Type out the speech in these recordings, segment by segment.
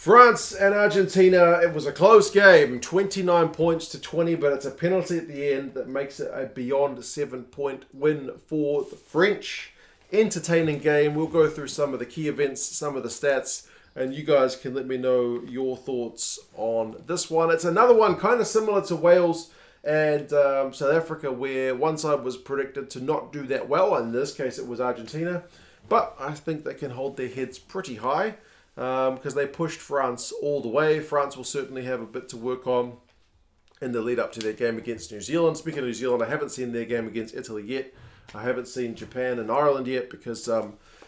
France and Argentina, it was a close game, 29 points to 20, but it's a penalty at the end that makes it a beyond 7-point win for the French. Entertaining game. We'll go through some of the key events, some of the stats, and you guys can let me know your thoughts on this one. It's another one kind of similar to Wales and South Africa, where one side was predicted to not do that well. In this case, it was Argentina, but I think they can hold their heads pretty high. Because they pushed France all the way. France will certainly have a bit to work on in the lead up to their game against New Zealand. Speaking of New Zealand, I haven't seen their game against Italy yet. I haven't seen Japan and Ireland yet because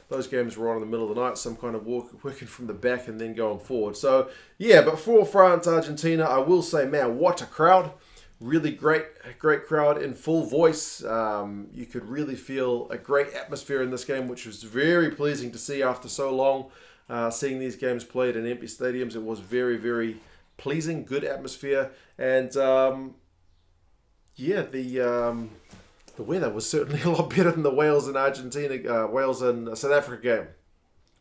those games were on in the middle of the night. So I'm kind of working from the back and then going forward. So yeah, but for France, Argentina, I will say, man, what a crowd. Really great crowd in full voice. You could really feel a great atmosphere in this game, which was very pleasing to see after so long. Seeing these games played in empty stadiums, it was very, very pleasing, good atmosphere, and the weather was certainly a lot better than the Wales and South Africa game,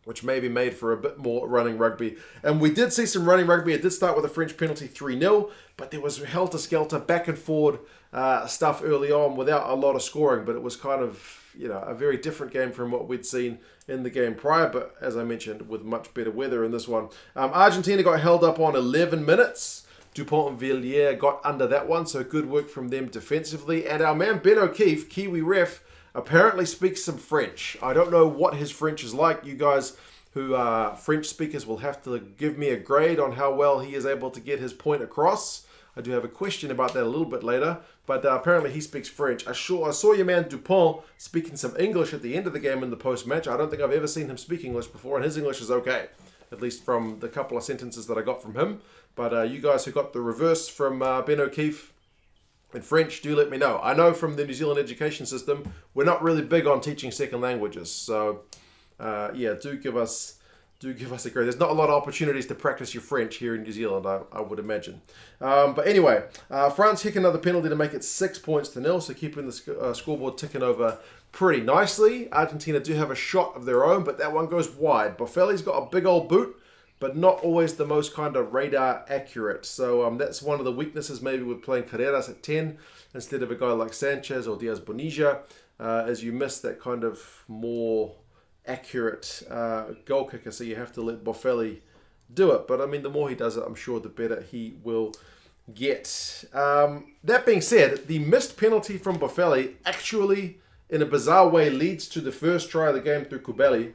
which maybe made for a bit more running rugby. And we did see some running rugby. It did start with a French penalty 3-0, but there was helter-skelter, back and forward stuff early on without a lot of scoring, but it was kind of, a very different game from what we'd seen in the game prior, but as I mentioned, with much better weather in this one. Argentina got held up on 11 minutes. Dupont and Villiers got under that one, so good work from them defensively. And our man Ben O'Keefe, Kiwi ref, apparently speaks some French. I don't know what his French is like. You guys who are French speakers will have to give me a grade on how well he is able to get his point across. I do have a question about that a little bit later, but apparently he speaks French. I saw your man Dupont speaking some English at the end of the game in the post-match. I don't think I've ever seen him speak English before, and his English is okay, at least from the couple of sentences that I got from him. But you guys who got the reverse from Ben O'Keefe in French, do let me know. I know from the New Zealand education system, we're not really big on teaching second languages, so do give us a grade. There's not a lot of opportunities to practice your French here in New Zealand, I would imagine. But anyway, France hit another penalty to make it 6 points to 0, so keeping the scoreboard ticking over pretty nicely. Argentina do have a shot of their own, but that one goes wide. Boffelli's got a big old boot, but not always the most kind of radar accurate. So that's one of the weaknesses maybe with playing Carreras at 10 instead of a guy like Sanchez or Diaz Bonilla, as you miss that kind of more accurate goal kicker, so you have to let Boffelli do it. But I mean, the more he does it, I'm sure the better he will get. That being said, the missed penalty from Boffelli actually, in a bizarre way, leads to the first try of the game through Kubeli,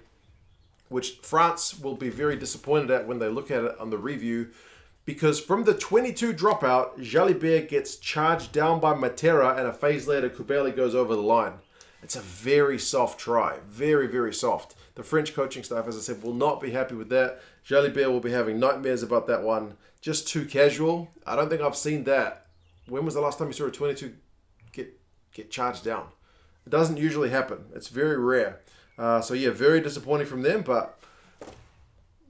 which France will be very disappointed at when they look at it on the review, because from the 22 dropout, Jalibert gets charged down by Matera, and a phase later, Kubeli goes over the line. It's a very soft try. Very, very soft. The French coaching staff, as I said, will not be happy with that. Jalibert will be having nightmares about that one. Just too casual. I don't think I've seen that. When was the last time you saw a 22 get charged down? It doesn't usually happen. It's very rare. Very disappointing from them, but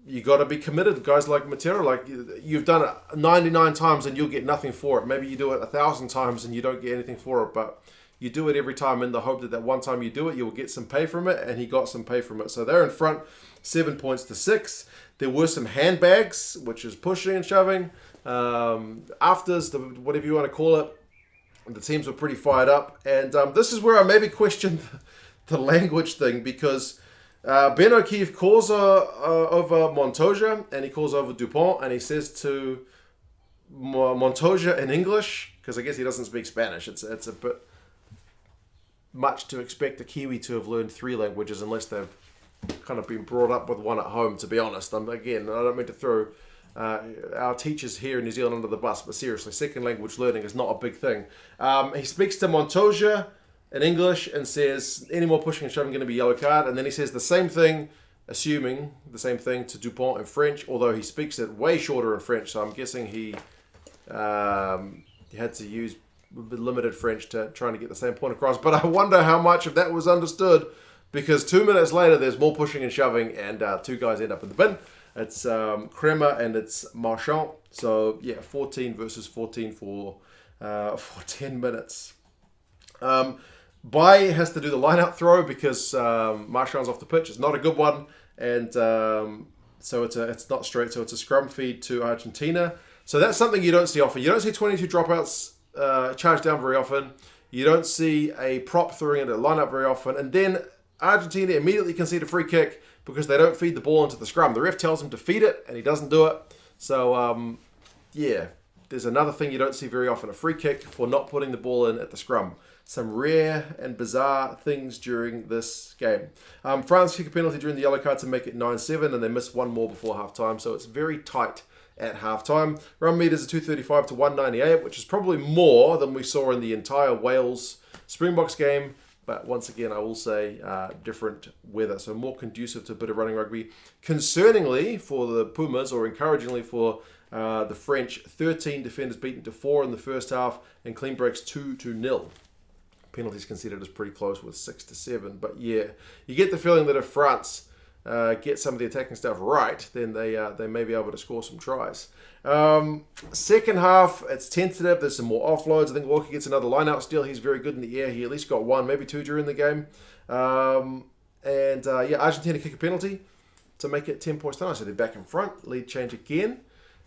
you got to be committed. Guys like Matera, like you've done it 99 times and you'll get nothing for it. Maybe you do it 1,000 times and you don't get anything for it, but you do it every time in the hope that one time you do it, you'll get some pay from it, and he got some pay from it. So they're in front, 7 points to 6. There were some handbags, which is pushing and shoving. Afters, whatever you want to call it, the teams were pretty fired up. And this is where I maybe question the language thing, because Ben O'Keefe calls over Montoya, and he calls over Dupont, and he says to Montoya in English, because I guess he doesn't speak Spanish. It's a bit much to expect a Kiwi to have learned 3 languages unless they've kind of been brought up with one at home, to be honest. I don't mean to throw our teachers here in New Zealand under the bus, but seriously, second language learning is not a big thing. He speaks to Montoya in English and says, any more pushing and shoving going to be yellow card, and then he says the same thing, assuming the same thing to Dupont in French, although he speaks it way shorter in French, so I'm guessing he had to use limited French to trying to get the same point across. But I wonder how much of that was understood, because 2 minutes later there's more pushing and shoving, and 2 guys end up in the bin. It's Kremer and it's Marchand. So yeah, 14 versus 14 for 10 minutes. Baye has to do the line-out throw because Marchand's off the pitch. It's not a good one, and So it's not straight. So it's a scrum feed to Argentina. So that's something you don't see often. You don't see 22 dropouts charged down very often. You don't see a prop throwing it at lineup very often. And then Argentina immediately concede a free kick because they don't feed the ball into the scrum. The ref tells him to feed it, and he doesn't do it. So, yeah, there's another thing you don't see very often, a free kick for not putting the ball in at the scrum. Some rare and bizarre things during this game. France kick a penalty during the yellow card to make it 9-7, and they missed one more before half-time, so it's very tight at half-time. Run meters are 235 to 198, which is probably more than we saw in the entire Wales Springboks game. But once again, I will say different weather, so more conducive to a bit of running rugby. Concerningly for the Pumas, or encouragingly for the French, 13 defenders beaten to 4 in the first half, and clean breaks 2-0. Penalties considered as pretty close with 6-7. But yeah, you get the feeling that if France get some of the attacking stuff right, then they may be able to score some tries. Second half, it's tentative. There's some more offloads. I think Walker gets another line-out steal. He's very good in the air. He at least got one, maybe two during the game. Argentina kick a penalty to make it 10 points to 9. So they're back in front. Lead change again.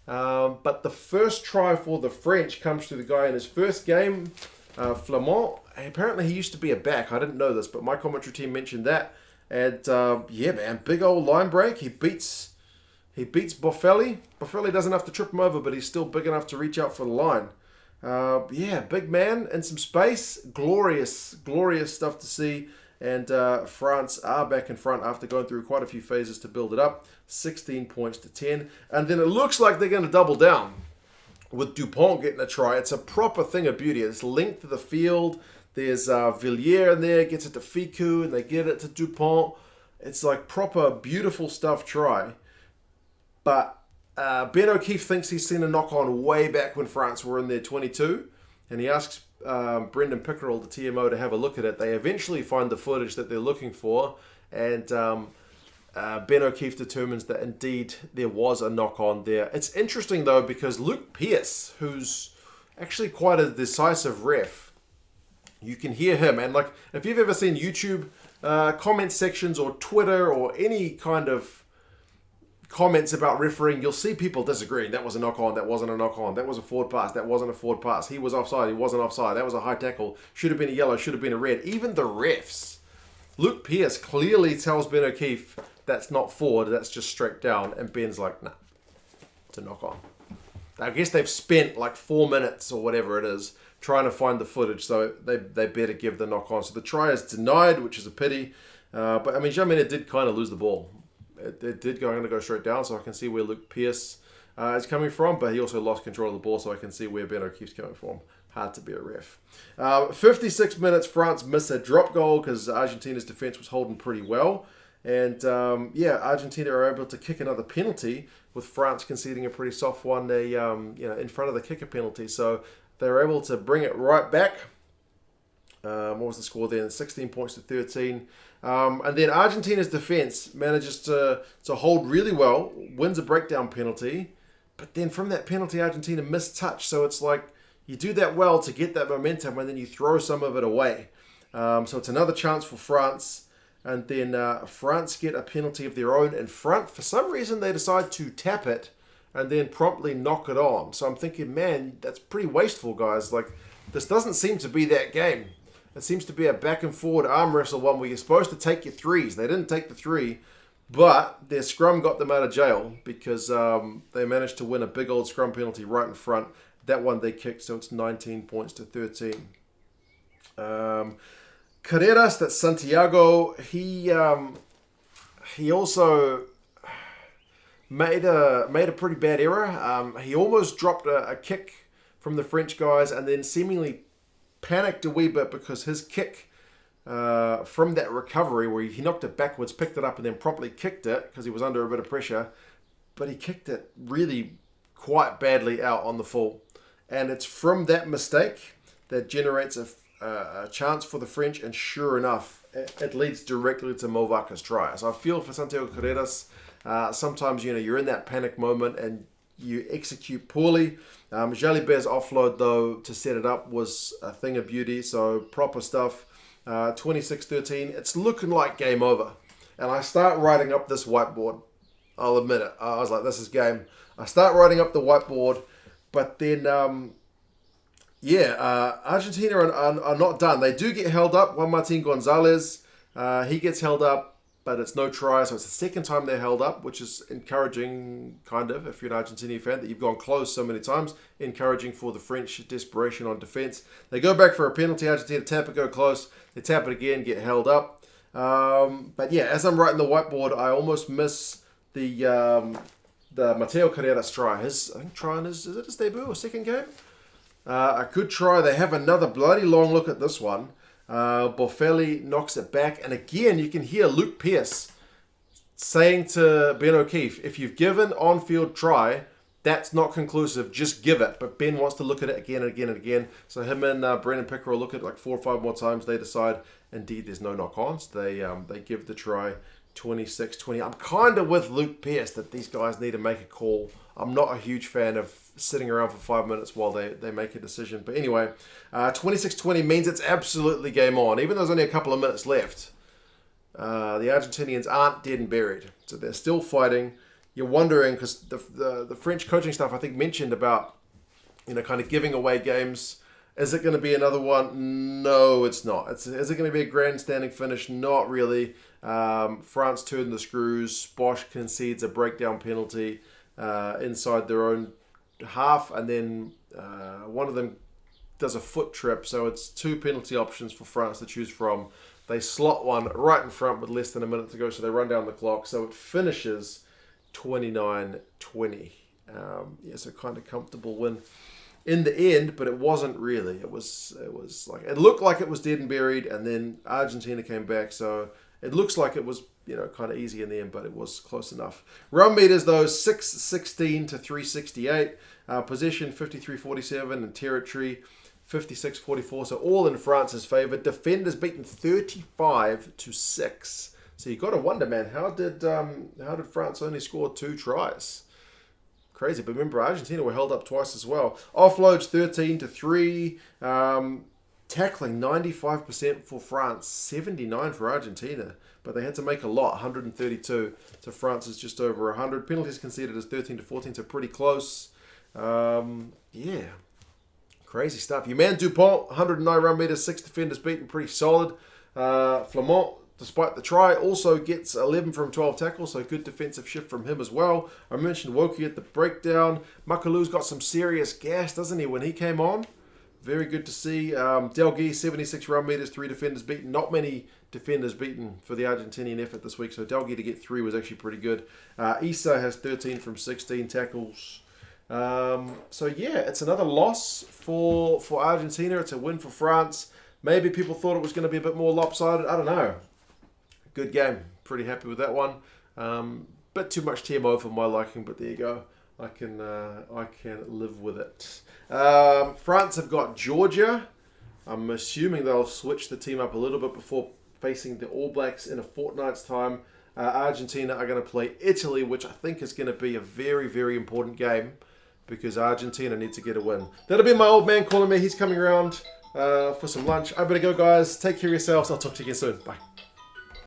But the first try for the French comes to the guy in his first game, Flamand. Apparently he used to be a back. I didn't know this, but my commentary team mentioned that. And yeah, man, big old line break. He beats Boffelli. Boffelli doesn't have to trip him over, but he's still big enough to reach out for the line. Yeah, big man in some space. Glorious, glorious stuff to see. And France are back in front after going through quite a few phases to build it up. 16 points to 10. And then it looks like they're going to double down with Dupont getting a try. It's a proper thing of beauty. It's linked to the field. There's Villiers in there, gets it to Ficou, and they get it to Dupont. It's like proper beautiful stuff try. But Ben O'Keefe thinks he's seen a knock-on way back when France were in their 22. And he asks Brendan Pickerel, the TMO, to have a look at it. They eventually find the footage that they're looking for. And Ben O'Keefe determines that indeed there was a knock-on there. It's interesting, though, because Luke Pearce, who's actually quite a decisive ref, you can hear him. And like, if you've ever seen YouTube comment sections or Twitter or any kind of comments about refereeing, you'll see people disagreeing. That was a knock-on. That wasn't a knock-on. That was a forward pass. That wasn't a forward pass. He was offside. He wasn't offside. That was a high tackle. Should have been a yellow. Should have been a red. Even the refs. Luke Pearce clearly tells Ben O'Keefe that's not forward. That's just straight down. And Ben's like, nah, it's a knock-on. I guess they've spent like 4 minutes or whatever it is trying to find the footage, so they better give the knock-on. So the try is denied, which is a pity. But I mean, Jamina did kind of lose the ball. It did going to go straight down, so I can see where Luke Pearce is coming from, but he also lost control of the ball, so I can see where Ben O'Keefe's coming from. Hard to be a ref. 56 minutes, France missed a drop goal because Argentina's defense was holding pretty well. And Argentina are able to kick another penalty with France conceding a pretty soft one. They in front of the kicker penalty, so they were able to bring it right back. What was the score then? 16 points to 13. And then Argentina's defense manages to hold really well, wins a breakdown penalty. But then from that penalty, Argentina missed touch. So it's like you do that well to get that momentum and then you throw some of it away. So it's another chance for France. And then France get a penalty of their own in front. For some reason, they decide to tap it and then promptly knock it on. So I'm thinking, man, that's pretty wasteful, guys. Like, this doesn't seem to be that game. It seems to be a back and forward arm wrestle one where you're supposed to take your threes. They didn't take the three, but their scrum got them out of jail because they managed to win a big old scrum penalty right in front. That one they kicked, so it's 19 points to 13. Carreras, that's Santiago, he also made a pretty bad error. He almost dropped a kick from the French guys and then seemingly panicked a wee bit because his kick from that recovery where he knocked it backwards, picked it up and then promptly kicked it because he was under a bit of pressure, but he kicked it really quite badly out on the full. And it's from that mistake that generates a chance for the French, and sure enough, it leads directly to Movaka's try. So I feel for Santiago Carreras, sometimes you're in that panic moment and you execute poorly. Jalibert's offload, though, to set it up was a thing of beauty, so proper stuff. 26-13, it's looking like game over. And I start writing up this whiteboard. I'll admit it. I was like, this is game. I start writing up the whiteboard, but then, Argentina are not done. They do get held up. Juan Martin Gonzalez, he gets held up, but it's no try. So it's the second time they're held up, which is encouraging, kind of, if you're an Argentinian fan, that you've gone close so many times. Encouraging for the French desperation on defense. They go back for a penalty. Argentina tap it, go close. They tap it again, get held up. But yeah, as I'm writing the whiteboard, I almost miss the Mateo Carreras try. I think trying is it his debut or second game? A good try. They have another bloody long look at this one. Boffelli knocks it back, and again you can hear Luke Pearce saying to Ben O'Keefe, if you've given on-field try, that's not conclusive, just give it. But Ben wants to look at it again and again and again. So him and Brendan Pickerel look at it like 4 or 5 more times. They decide, indeed, there's no knock-ons. They give the try 26-20. I'm kind of with Luke Pearce that these guys need to make a call. I'm not a huge fan of sitting around for 5 minutes while they make a decision. But anyway, 26-20 means it's absolutely game on. Even though there's only a couple of minutes left, the Argentinians aren't dead and buried. So they're still fighting. You're wondering, because the French coaching staff, I think, mentioned about, kind of giving away games. Is it going to be another one? No, it's not. Is it going to be a grandstanding finish? Not really. France turned the screws. Bosch concedes a breakdown penalty inside their own half, and then one of them does a foot trip. So it's 2 penalty options for France to choose from. They slot one right in front with less than a minute to go, so they run down the clock. So it finishes 29-20. So kind of comfortable win in the end, but it wasn't really. It was like, it looked like it was dead and buried, and then Argentina came back, so it looks like it was kind of easy in the end, but it was close enough. Run meters though, 616 to 368, possession 53-47, and territory 56-44. So all in France's favour. Defenders beaten 35-6. So you got to wonder, man, how did France only score 2 tries? Crazy, but remember Argentina were held up twice as well. Offloads 13-3, tackling 95% for France, 79 for Argentina, but they had to make a lot, 132 to France's just over 100. Penalties conceded as 13-14, so pretty close. Crazy stuff. Your man Dupont, 109 run meters, 6 defenders beaten, pretty solid. Flamont, despite the try, also gets 11 from 12 tackles, so good defensive shift from him as well. I mentioned Woki at the breakdown. Makalu's got some serious gas, doesn't he, when he came on? Very good to see. Delgui, 76 run meters, 3 defenders beaten. Not many defenders beaten for the Argentinian effort this week, so Delgui to get 3 was actually pretty good. Issa has 13 from 16 tackles. It's another loss for Argentina. It's a win for France. Maybe people thought it was going to be a bit more lopsided. I don't know. Good game. Pretty happy with that one. Bit too much TMO for my liking, but there you go. I can live with it. France have got Georgia. I'm assuming they'll switch the team up a little bit before facing the All Blacks in a fortnight's time. Argentina are going to play Italy, which I think is going to be a very, very important game because Argentina needs to get a win. That'll be my old man calling me. He's coming around for some lunch. I better go, guys. Take care of yourselves. I'll talk to you again soon. Bye.